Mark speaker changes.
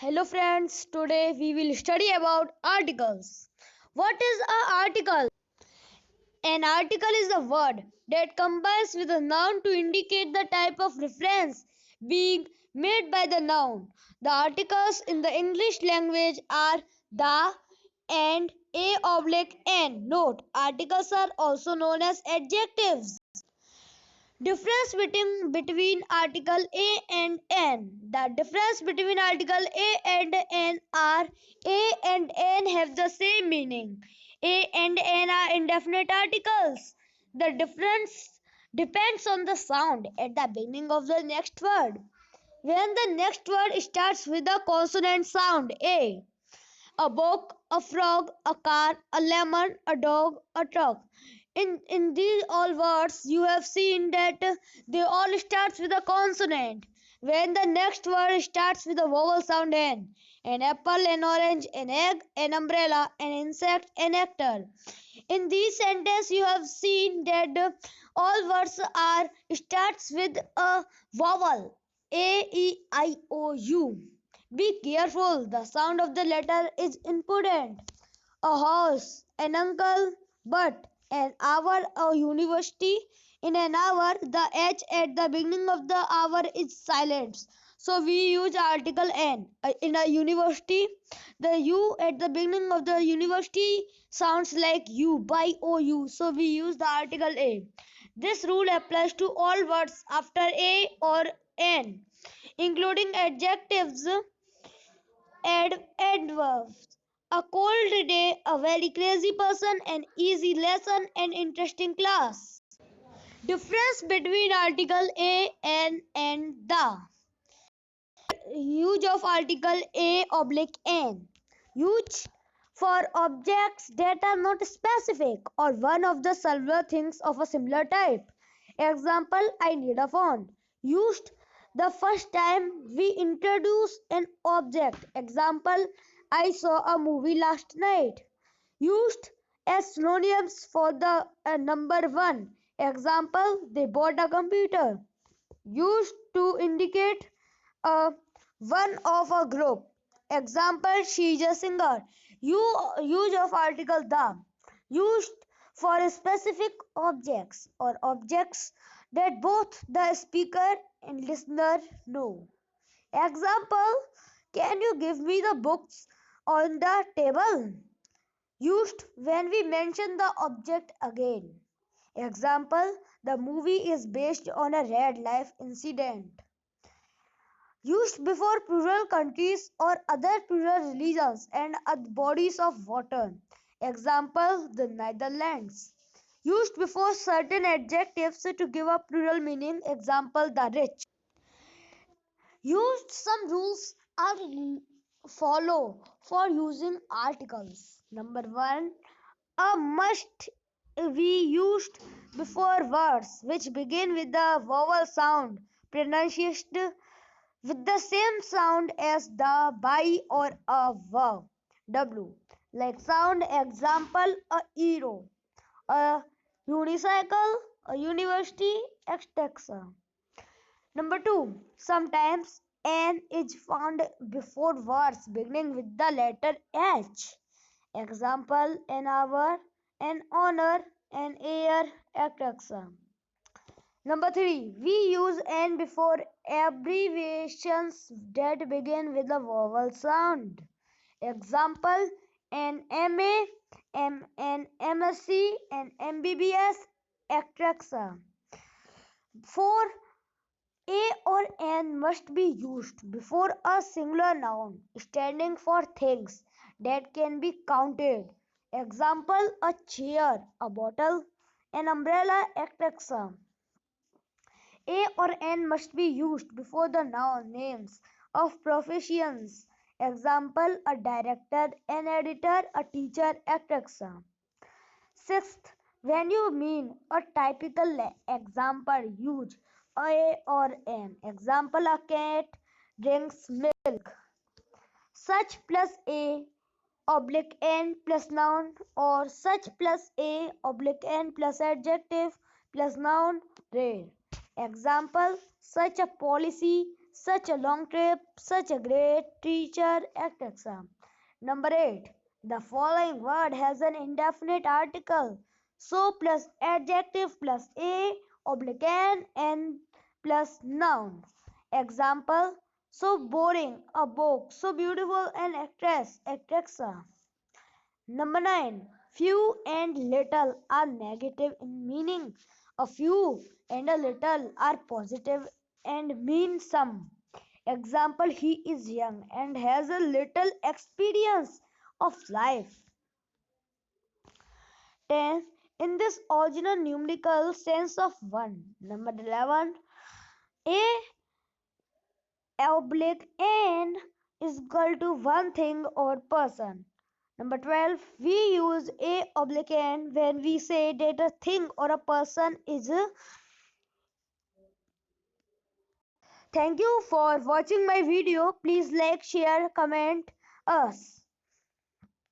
Speaker 1: Hello friends, today we will study about articles. What is an article? An article is a word that combines with a noun to indicate the type of reference being made by the noun. The articles in the English language are the and a oblique n. Note, articles are also known as adjectives. Difference between article A and N. The difference between article A and N are A and N have the same meaning. A and N are indefinite articles. The difference depends on the sound at the beginning of the next word. When the next word starts with the consonant sound a book, a frog, a car, a lemon, a dog, a truck. In these all words, you have seen that they all starts with a consonant. When the next word starts with a vowel sound an apple, an orange, an egg, an umbrella, an insect, an actor. In this sentence, you have seen that all words are starts with a vowel A-E-I-O-U. Be careful, the sound of the letter is important. A horse, an uncle, but an hour, a university. In an hour, the H at the beginning of the hour is silent. So we use article N. In a university, the U at the beginning of the university sounds like U by OU. So we use the article A. This rule applies to all words after A or N, including adjectives adverbs. A cold day, a very crazy person, an easy lesson, an interesting class. Difference between article a and the. Use of article a oblique n. Use for objects that are not specific or one of the several things of a similar type. Example, I need a phone. Used the first time we introduce an object. Example, I saw a movie last night. Used as synonyms for the number one. Example, they bought a computer. Used to indicate a one of a group. Example, she is a singer. Use of article the. Used for specific objects or objects that both the speaker and listener know. Example, can you give me the books on the table? Used when we mention the object again. Example, the movie is based on a real life incident. Used before plural countries or other plural religions and bodies of water. Example, the Netherlands. Used before certain adjectives to give a plural meaning. Example, the rich. Used some rules are follow for using articles. Number one, a must be used before words which begin with the vowel sound pronunciated with the same sound as the by or a verb. W. Like sound example, a hero, a unicycle, a university, etc. Number two, sometimes N is found before words beginning with the letter H. Example, an hour, an honor, an air, etc. Number three, we use N before abbreviations that begin with a vowel sound. Example, an MA, an MSc, an MBBS, etc. 4. A or N must be used before a singular noun standing for things that can be counted. Example, a chair, a bottle, an umbrella, etc. A or N must be used before the noun names of professions. Example, a director, an editor, a teacher, etc. Sixth, when you mean a typical example, use A or N. Example, a cat drinks milk. Such plus A oblique N plus noun or such plus A oblique N plus adjective plus noun rare. Example, such a policy, such a long trip, such a great teacher, etc. Number 8. The following word has an indefinite article. So plus adjective plus a oblique n plus noun. Example: so boring, a book, so beautiful, an actress, etc. Number 9. Few and little are negative in meaning. A few and a little are positive and mean some. Example: he is young and has a little experience of life. 10. In this original numerical sense of 1. Number 11. A oblique n is equal to one thing or person. Number 12. We use a oblique n when we say that a thing or a person is. Thank you for watching my video. Please like, share, comment us.